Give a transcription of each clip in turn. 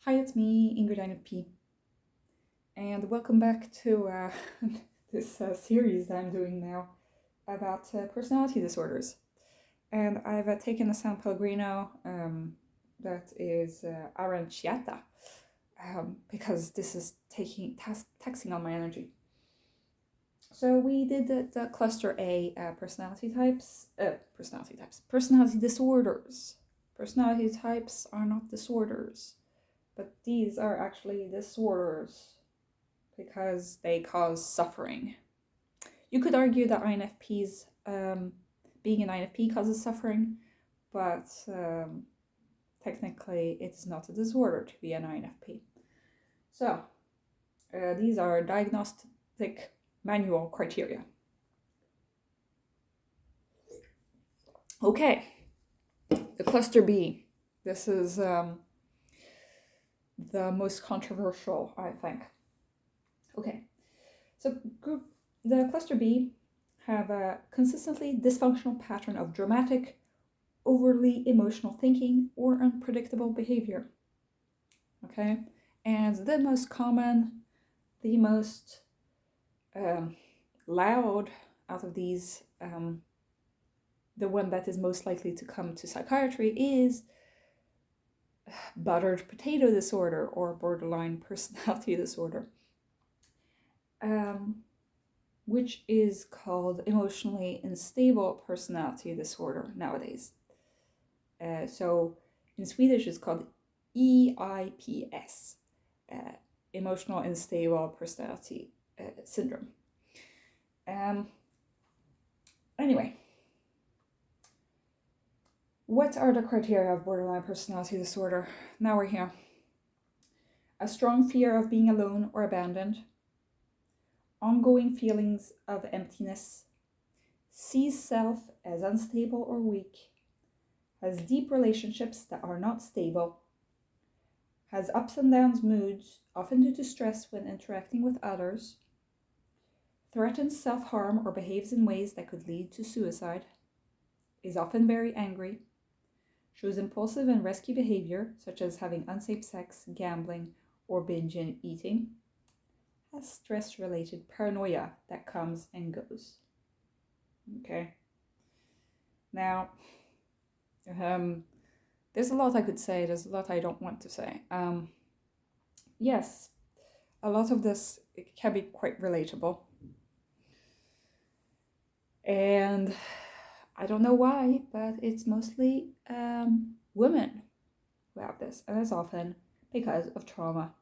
Hi, it's me, Ingrid INFP, and welcome back to this series that I'm doing now about personality disorders. And I've taken a San Pellegrino that is aranciata because this is taxing on my energy. So we did the cluster A personality disorders. Personality types are not disorders. But these are actually disorders because they cause suffering. You could argue that INFPs, being an INFP causes suffering, but technically it is not a disorder to be an INFP. So, these are diagnostic manual criteria. Okay, the cluster B. This is the most controversial, I think. Okay, so the cluster B have a consistently dysfunctional pattern of dramatic, overly emotional thinking or unpredictable behavior. Okay, and the most common, the most loud out of these, the one that is most likely to come to psychiatry is buttered potato disorder or borderline personality disorder, which is called emotionally unstable personality disorder nowadays. So in Swedish it's called EIPS, emotional unstable personality syndrome. Anyway, what are the criteria of borderline personality disorder? Now we're here. A strong fear of being alone or abandoned, ongoing feelings of emptiness, sees self as unstable or weak, has deep relationships that are not stable, has ups and downs moods, often due to stress when interacting with others, threatens self-harm or behaves in ways that could lead to suicide, is often very angry, shows impulsive and risky behavior, such as having unsafe sex, gambling, or binge eating, has stress-related paranoia that comes and goes. Okay. Now, there's a lot I could say, there's a lot I don't want to say. Yes, a lot of this can be quite relatable. And I don't know why, but it's mostly women who have this, and it's often because of trauma.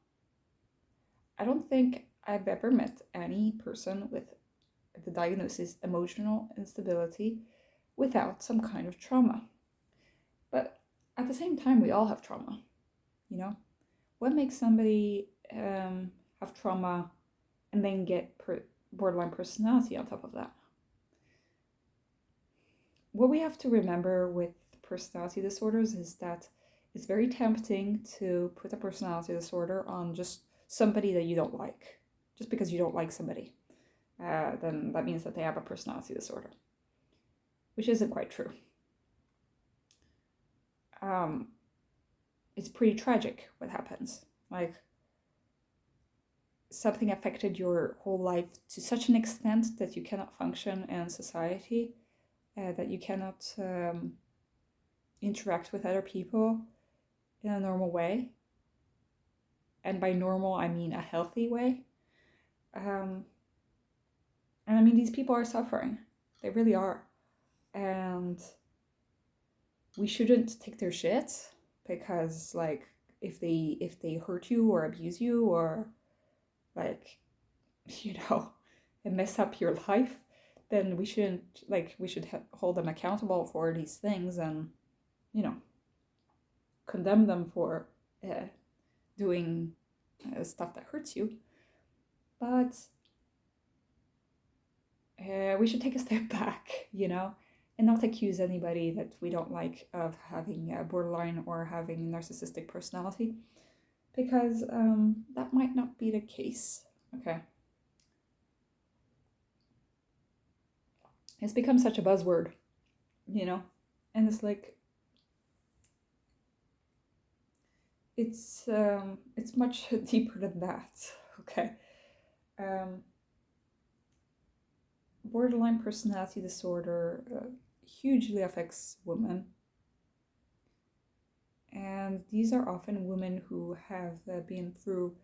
I don't think I've ever met any person with the diagnosis emotional instability without some kind of trauma. But at the same time, we all have trauma, you know? What makes somebody have trauma and then get borderline personality on top of that? What we have to remember with personality disorders is that it's very tempting to put a personality disorder on just somebody that you don't like. Just because you don't like somebody, then that means that they have a personality disorder, which isn't quite true. It's pretty tragic what happens. Like, something affected your whole life to such an extent that you cannot function in society, that you cannot interact with other people in a normal way. And by normal, I mean a healthy way. And I mean, these people are suffering. They really are. And we shouldn't take their shit because, like, if they hurt you or abuse you or, like, you know, and mess up your life, then we shouldn't, like, we should hold them accountable for these things and, you know, condemn them for doing stuff that hurts you. But we should take a step back, you know, and not accuse anybody that we don't like of having a borderline or having narcissistic personality, because that might not be the case. Okay. It's become such a buzzword, you know, and it's like, it's much deeper than that. Okay. Borderline personality disorder hugely affects women, and these are often women who have been through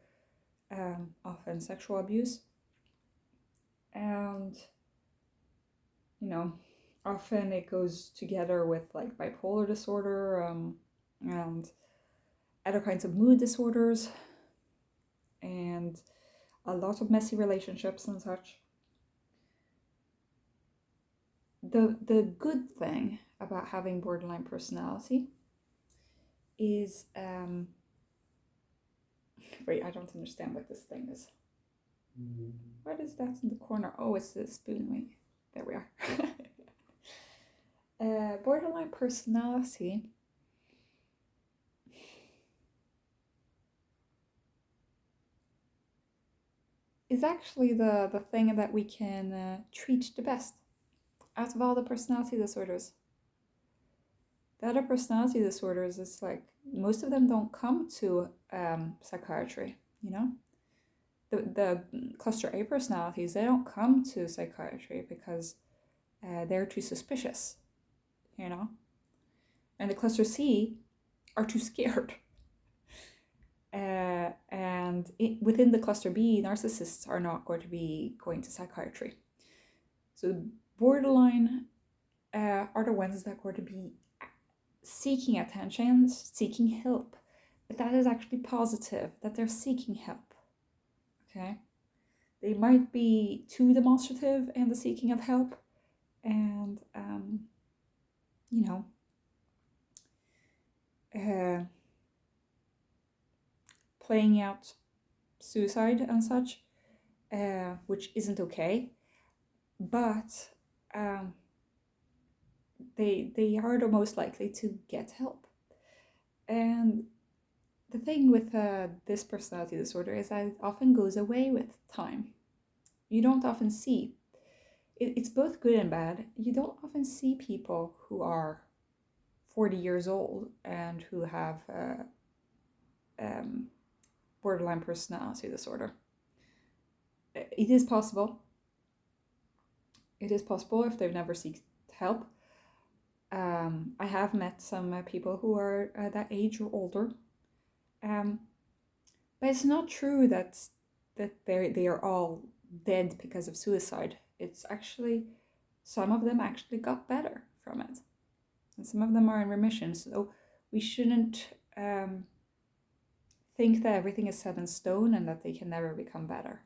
often sexual abuse, and often it goes together with like bipolar disorder and other kinds of mood disorders, and a lot of messy relationships and such. The good thing about having borderline personality is wait, I don't understand what this thing is. What is that in the corner? Oh, it's the spoon. Wait, there we are. Borderline personality is actually the thing that we can treat the best out of all the personality disorders. The other personality disorders is like most of them don't come to psychiatry, The cluster A personalities, they don't come to psychiatry because they're too suspicious, And the cluster C are too scared. And within the cluster B, narcissists are not going to be going to psychiatry. So borderline are the ones that are going to be seeking attention, seeking help. But that is actually positive, that they're seeking help. Okay? They might be too demonstrative in the seeking of help, and playing out suicide and such, which isn't okay, but they are the most likely to get help. And the thing with this personality disorder is that it often goes away with time. You don't often see. It's both good and bad. You don't often see people who are 40 years old and who have borderline personality disorder. It is possible. It is possible if they've never sought help. I have met some people who are that age or older. But it's not true that they are all dead because of suicide. It's actually, some of them actually got better from it. And some of them are in remission. So we shouldn't think that everything is set in stone and that they can never become better.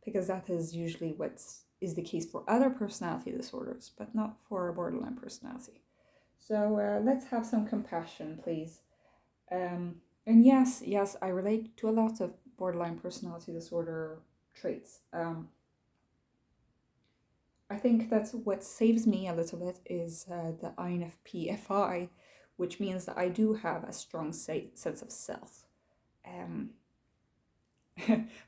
Because that is usually what is the case for other personality disorders, but not for a borderline personality. So let's have some compassion, please. And yes, I relate to a lot of borderline personality disorder traits. I think that's what saves me a little bit is the INFP FI, which means that I do have a strong sense of self.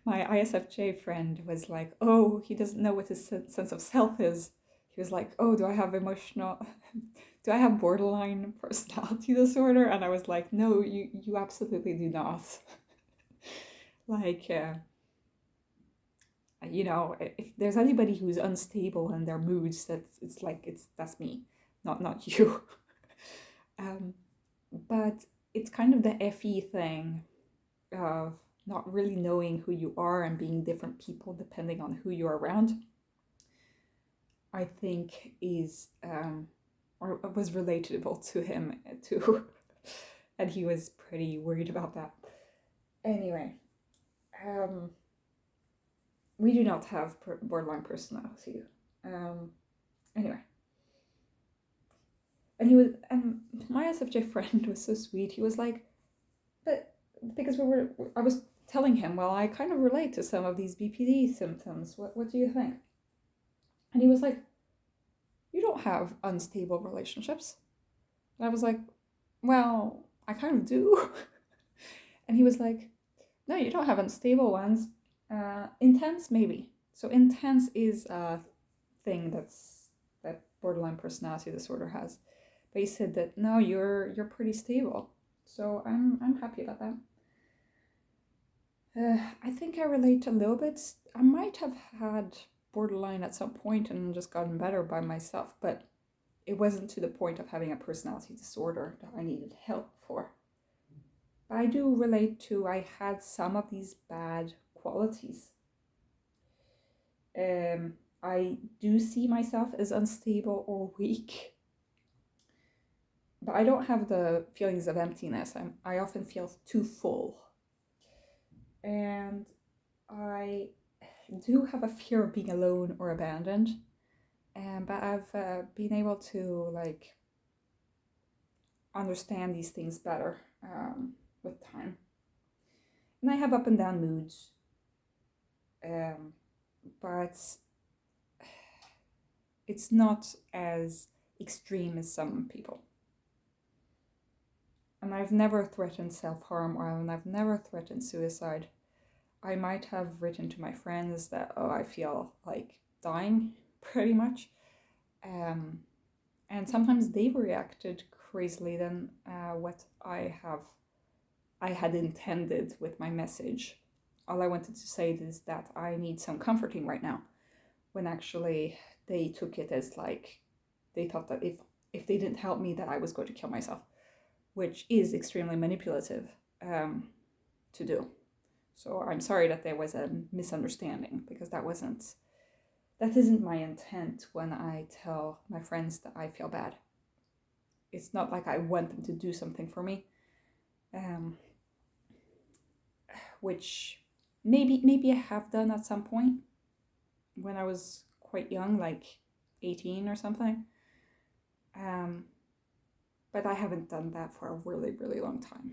My ISFJ friend was like, oh, he doesn't know what his sense of self is. He was like, oh, do I have borderline personality disorder? And I was like, no, you absolutely do not. Like, if there's anybody who's unstable in their moods, that's me, not you. But it's kind of the FE thing of not really knowing who you are and being different people depending on who you're around, I think is or was relatable to him too. And he was pretty worried about that. Anyway, we do not have borderline personality. Anyway. And my SFJ friend was so sweet. He was like, but because I was telling him, well, I kind of relate to some of these BPD symptoms. What do you think? And he was like, you don't have unstable relationships. And I was like, well, I kind of do. And he was like, no, you don't have unstable ones. Intense, maybe. So intense is a thing that borderline personality disorder has. But he said that no, you're pretty stable. So I'm happy about that. I think I relate a little bit. I might have had borderline at some point and just gotten better by myself, but it wasn't to the point of having a personality disorder that I needed help for. But I do relate to, I had some of these bad qualities. I do see myself as unstable or weak, but I don't have the feelings of emptiness. I often feel too full. And I do have a fear of being alone or abandoned, but I've been able to like understand these things better with time. And I have up and down moods, but it's not as extreme as some people. And I've never threatened self-harm, or I've never threatened suicide. I might have written to my friends that, oh, I feel like dying, pretty much. And sometimes they've reacted crazily than what I had intended with my message. All I wanted to say is that I need some comforting right now, when actually they took it as like, they thought that if they didn't help me, that I was going to kill myself, which is extremely manipulative to do. So I'm sorry that there was a misunderstanding, because that isn't my intent when I tell my friends that I feel bad. It's not like I want them to do something for me, which maybe I have done at some point when I was quite young, like 18 or something. But I haven't done that for a really, really long time.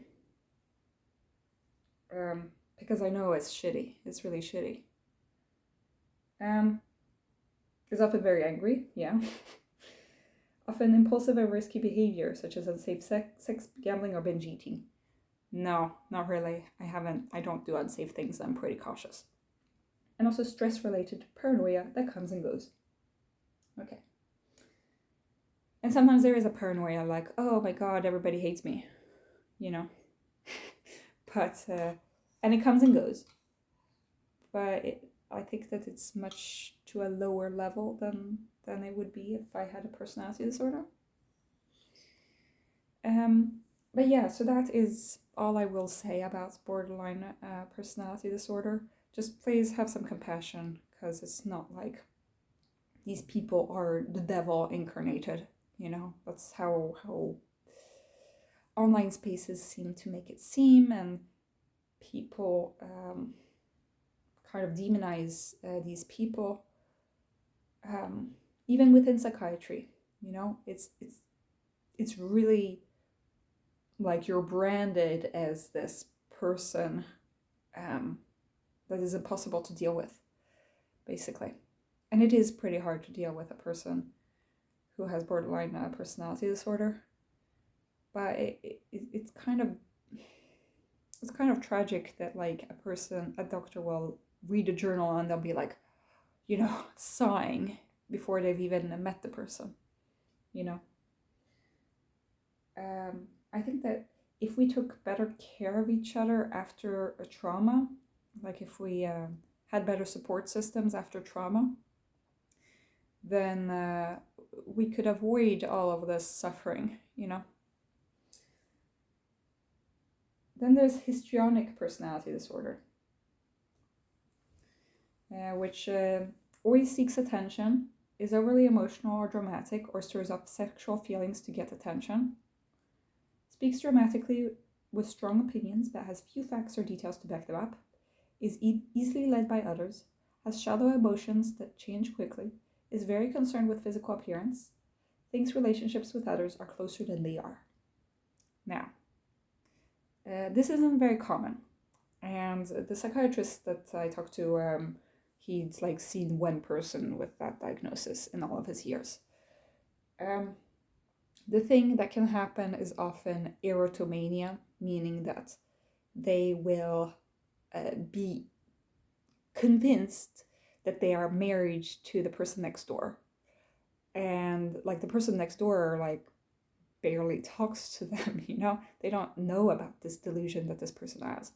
Because I know it's shitty. It's really shitty. Is often very angry, yeah. Often impulsive or risky behavior, such as unsafe sex, gambling, or binge eating. No, not really. I don't do unsafe things. I'm pretty cautious. And also stress-related paranoia that comes and goes. Okay. And sometimes there is a paranoia like, oh my god, everybody hates me, you know. But, and it comes and goes. But I think that it's much to a lower level than it would be if I had a personality disorder. But yeah, so that is all I will say about borderline personality disorder. Just please have some compassion, because it's not like these people are the devil incarnated, you know. That's how online spaces seem to make it seem, and people kind of demonize these people, even within psychiatry, you know. It's really like you're branded as this person that is impossible to deal with, basically. And it is pretty hard to deal with a person who has borderline personality disorder. But it's kind of tragic that like a doctor will read a journal and they'll be like, you know, sighing before they've even met the person, you know. I think that if we took better care of each other after a trauma, like if we had better support systems after trauma, then we could avoid all of this suffering, you know. Then there's histrionic personality disorder, which always seeks attention, is overly emotional or dramatic, or stirs up sexual feelings to get attention, speaks dramatically with strong opinions but has few facts or details to back them up, is easily led by others, has shallow emotions that change quickly, is very concerned with physical appearance, thinks relationships with others are closer than they are. Now, this isn't very common, and the psychiatrist that I talked to, he's like seen one person with that diagnosis in all of his years. The thing that can happen is often erotomania, meaning that they will be convinced that they are married to the person next door. And like the person next door like barely talks to them, you know? They don't know about this delusion that this person has.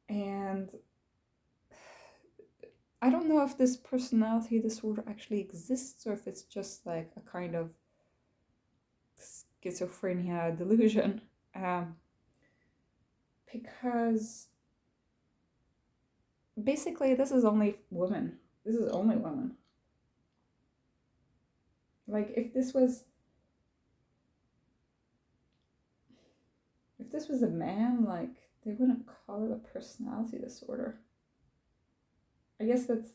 And I don't know if this personality disorder actually exists or if it's just like a kind of schizophrenia delusion. Because basically this is only women. This is only women. Like if this was a man, like they wouldn't call it a personality disorder. I guess that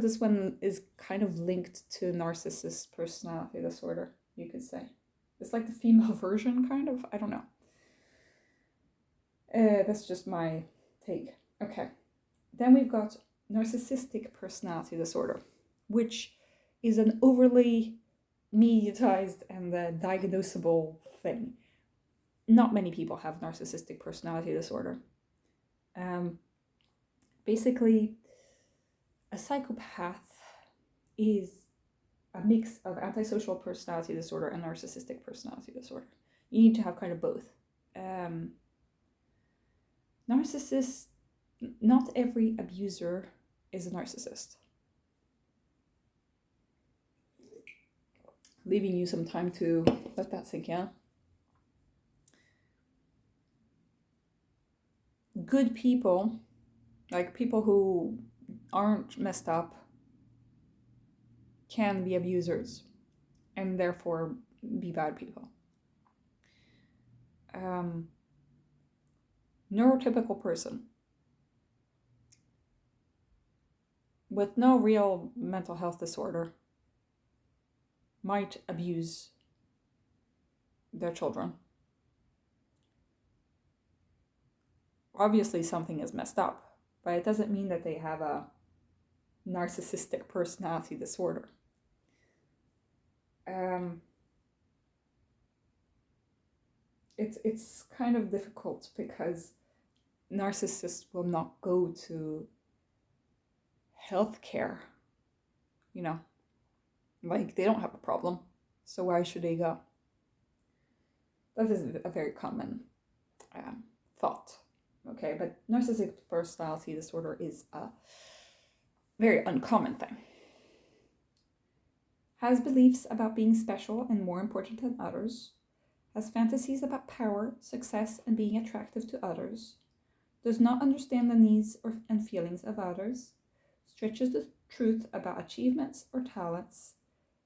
this one is kind of linked to narcissist personality disorder, you could say. It's like the female version, kind of. I don't know. That's just my take. Okay. Then we've got narcissistic personality disorder, which is an overly mediatized and diagnosable thing. Not many people have narcissistic personality disorder. Basically, a psychopath is a mix of antisocial personality disorder and narcissistic personality disorder. You need to have kind of both. Narcissists, not every abuser is a narcissist. Leaving you some time to let that sink in. Good people, like people who aren't messed up, can be abusers and therefore be bad people. Neurotypical person with no real mental health disorder might abuse their children. Obviously something is messed up, but it doesn't mean that they have a narcissistic personality disorder. It's kind of difficult because narcissists will not go to healthcare, you know, like they don't have a problem, so why should they go? That is a very common thought. Okay, but narcissistic personality disorder is a very uncommon thing. Has beliefs about being special and more important than others. Has fantasies about power, success, and being attractive to others. Does not understand the needs and feelings of others. Stretches the truth about achievements or talents.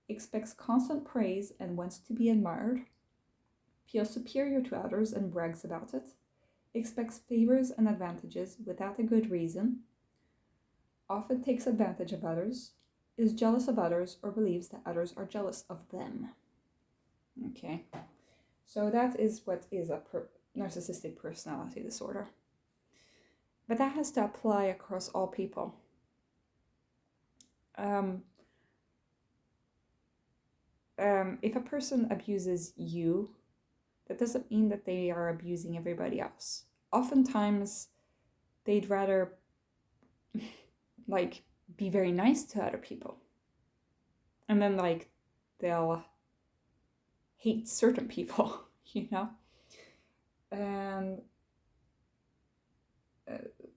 Expects constant praise and wants to be admired. Feels superior to others and brags about it. Expects favors and advantages without a good reason. Often takes advantage of others. Is jealous of others or believes that others are jealous of them. Okay, so that is what is a narcissistic personality disorder. But that has to apply across all people. If a person abuses you, that doesn't mean that they are abusing everybody else. Oftentimes, they'd rather like be very nice to other people, and then like they'll hate certain people, you know. And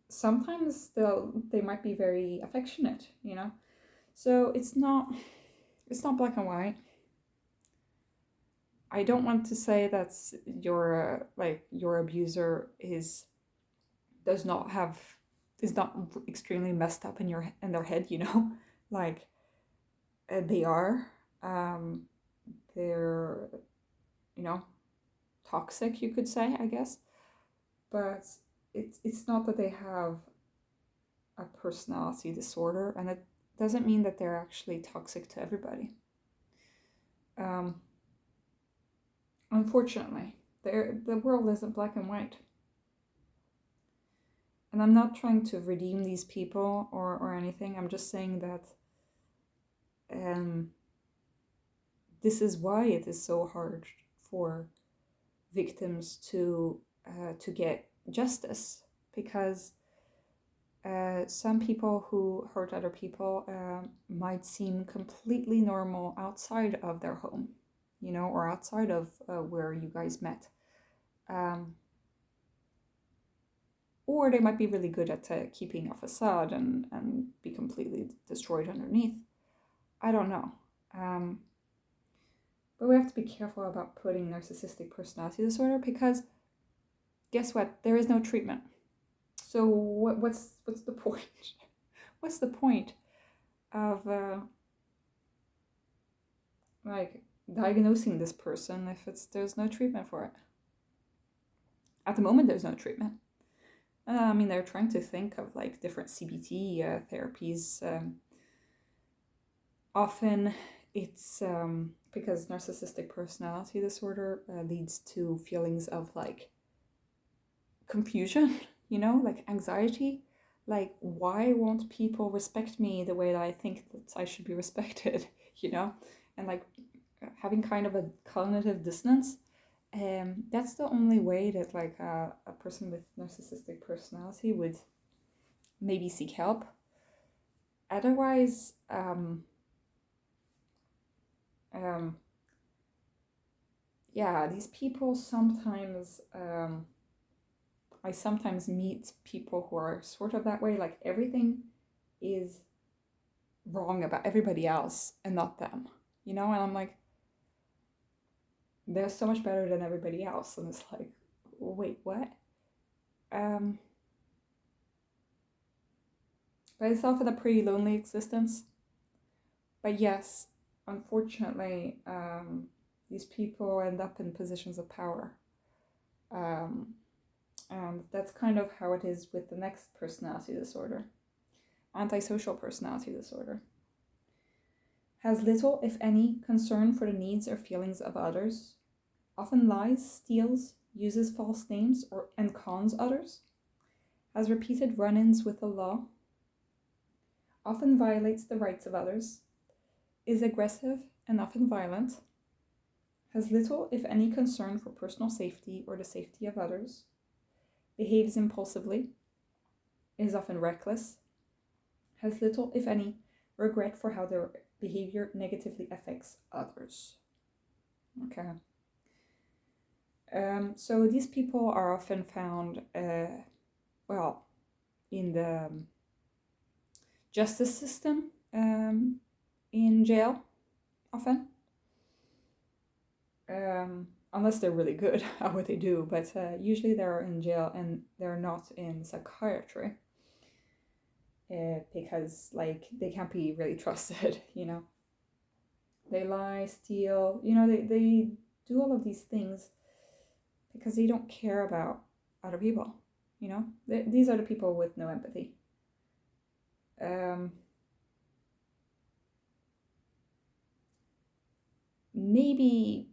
sometimes they might be very affectionate, you know. So it's not black and white. I don't want to say that your abuser is not extremely messed up in their head, you know. Like they are, they're, you know, toxic, you could say, I guess. But it's not that they have a personality disorder, and it doesn't mean that they're actually toxic to everybody. Unfortunately, the world isn't black and white. And I'm not trying to redeem these people or anything. I'm just saying that this is why it is so hard for victims to get justice, because Some people who hurt other people might seem completely normal outside of their home, or outside of where you guys met. Or they might be really good at keeping a facade and be completely destroyed underneath. I don't know. But we have to be careful about putting narcissistic personality disorder, because guess what? There is no treatment. So what's the point? What's the point of diagnosing this person if there's no treatment for it? At the moment, there's no treatment. They're trying to think of different CBT therapies. Often it's because narcissistic personality disorder leads to feelings of confusion, anxiety. Why won't people respect me the way that I think that I should be respected, and having kind of a cognitive dissonance. That's the only way that a person with narcissistic personality would maybe seek help. Otherwise, these people sometimes, I sometimes meet people who are sort of that way, everything is wrong about everybody else and not them, and I'm like, they're so much better than everybody else, and it's like, wait, what? But it's often a pretty lonely existence. But yes, unfortunately, these people end up in positions of power. And that's kind of how it is with the next personality disorder. Antisocial personality disorder. Has little, if any, concern for the needs or feelings of others. Often lies, steals, uses false names, and cons others. Has repeated run-ins with the law. Often violates the rights of others. Is aggressive and often violent. Has little, if any, concern for personal safety or the safety of others. Behaves impulsively. Is often reckless. Has little, if any, regret for how their behavior negatively affects others. Okay. So these people are often found, in the justice system, in jail, often. Unless they're really good at what they do, but usually they're in jail and they're not in psychiatry. Because they can't be really trusted, They lie, steal, they do all of these things because they don't care about other people, These are the people with no empathy. Maybe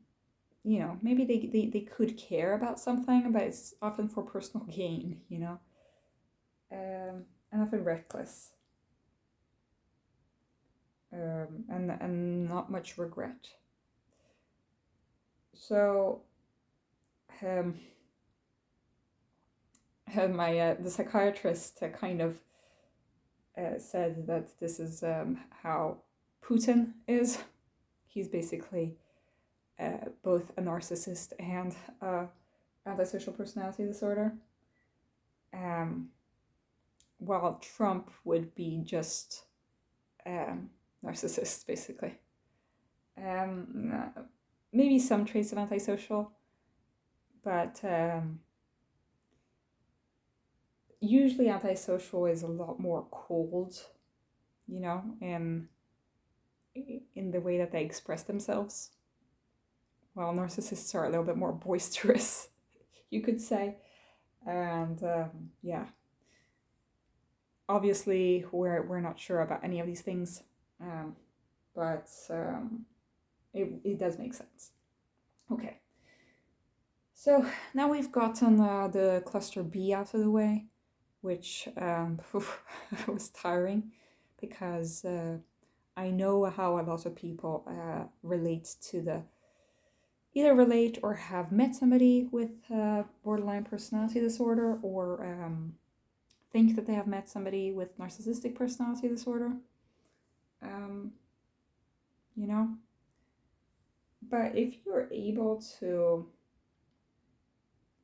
they could care about something, but it's often for personal gain, and often reckless, and not much regret. So, the psychiatrist kind of said that this is how Putin is. He's basically both a narcissist and antisocial personality disorder. While Trump would be just narcissist, basically. Maybe some traits of antisocial, but usually antisocial is a lot more cold, in the way that they express themselves, while narcissists are a little bit more boisterous, you could say. And obviously we're not sure about any of these things, but it does make sense. Okay, so now we've gotten the cluster B out of the way, which was tiring, because I know how a lot of people relate to either relate or have met somebody with borderline personality disorder, or think that they have met somebody with narcissistic personality disorder. You know, but if you're able to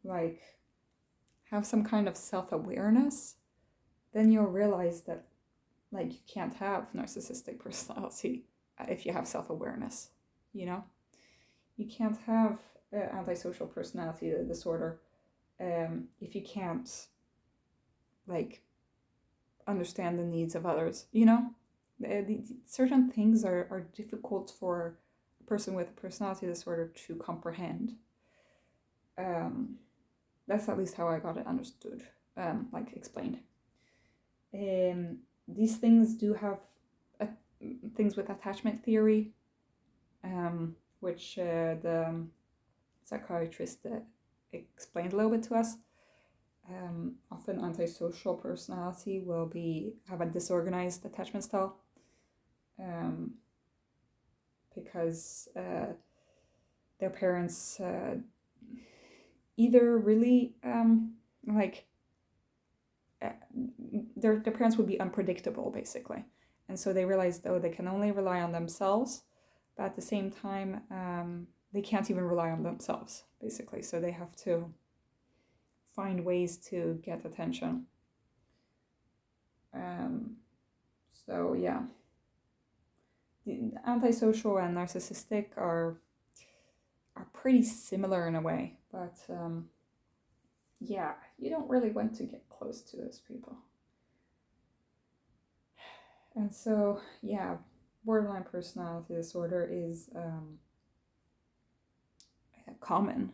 like have some kind of self-awareness, then you'll realize that like you can't have narcissistic personality if you have self-awareness. You know, you can't have antisocial personality disorder if you can't like understand the needs of others. You know, certain things are difficult for a person with a personality disorder to comprehend. That's at least how I got it understood, like explained. These things do have things with attachment theory, which the psychiatrist explained a little bit to us. Often antisocial personality will have a disorganized attachment style, because their parents either really their parents would be unpredictable basically, and so they realized they can only rely on themselves, but at the same time they can't even rely on themselves basically, so they have to find ways to get attention. So yeah, the antisocial and narcissistic are pretty similar in a way, but yeah, you don't really want to get close to those people. And so yeah, borderline personality disorder is common,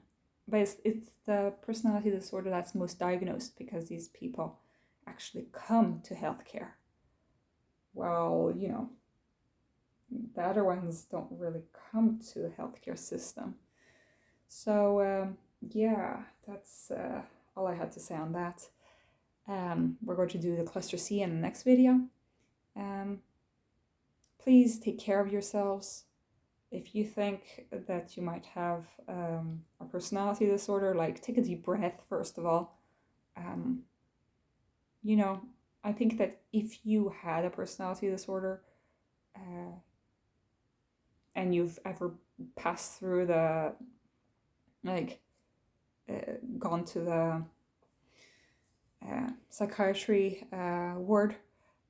but it's the personality disorder that's most diagnosed, because these people actually come to healthcare. Well, you know, the other ones don't really come to the healthcare system. So yeah, that's all I had to say on that. We're going to do the cluster C in the next video. Please take care of yourselves. If you think that you might have a personality disorder, like take a deep breath first of all. You know, I think that if you had a personality disorder and you've ever passed through the gone to the psychiatry ward,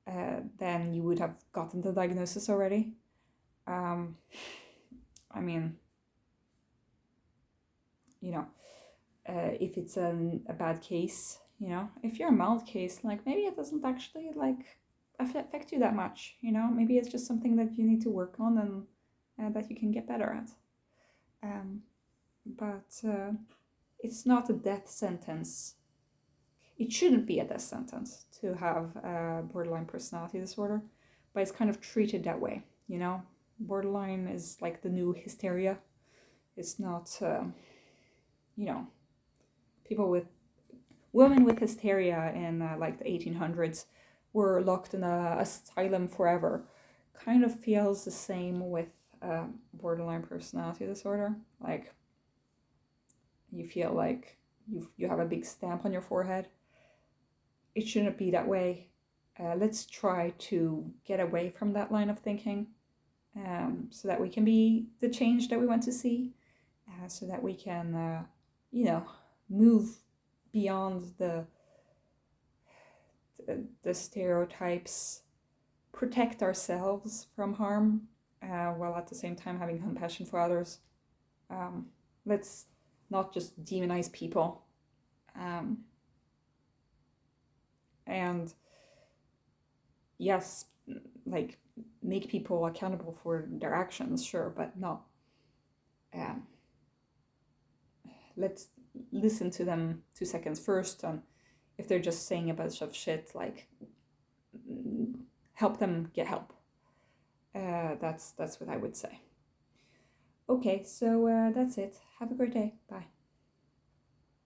then you would have gotten the diagnosis already. I mean, you know, if it's a bad case, you know, if you're a mild case, like maybe it doesn't actually like affect you that much, you know, maybe it's just something that you need to work on and that you can get better at. But it's not a death sentence. It shouldn't be a death sentence to have borderline personality disorder, but it's kind of treated that way, you know. Borderline is like the new hysteria. It's not, you know, women with hysteria in like the 1800s were locked in an asylum forever. Kind of feels the same with borderline personality disorder. Like you feel like you have a big stamp on your forehead. It shouldn't be that way. Let's try to get away from that line of thinking, so that we can be the change that we want to see, so that we can, you know, move beyond the stereotypes, protect ourselves from harm, while at the same time having compassion for others. Let's not just demonize people. And yes, like make people accountable for their actions, sure, but not. Let's listen to them 2 seconds first, and if they're just saying a bunch of shit, like help them get help. That's what I would say. Okay, so that's it. Have a great day. Bye.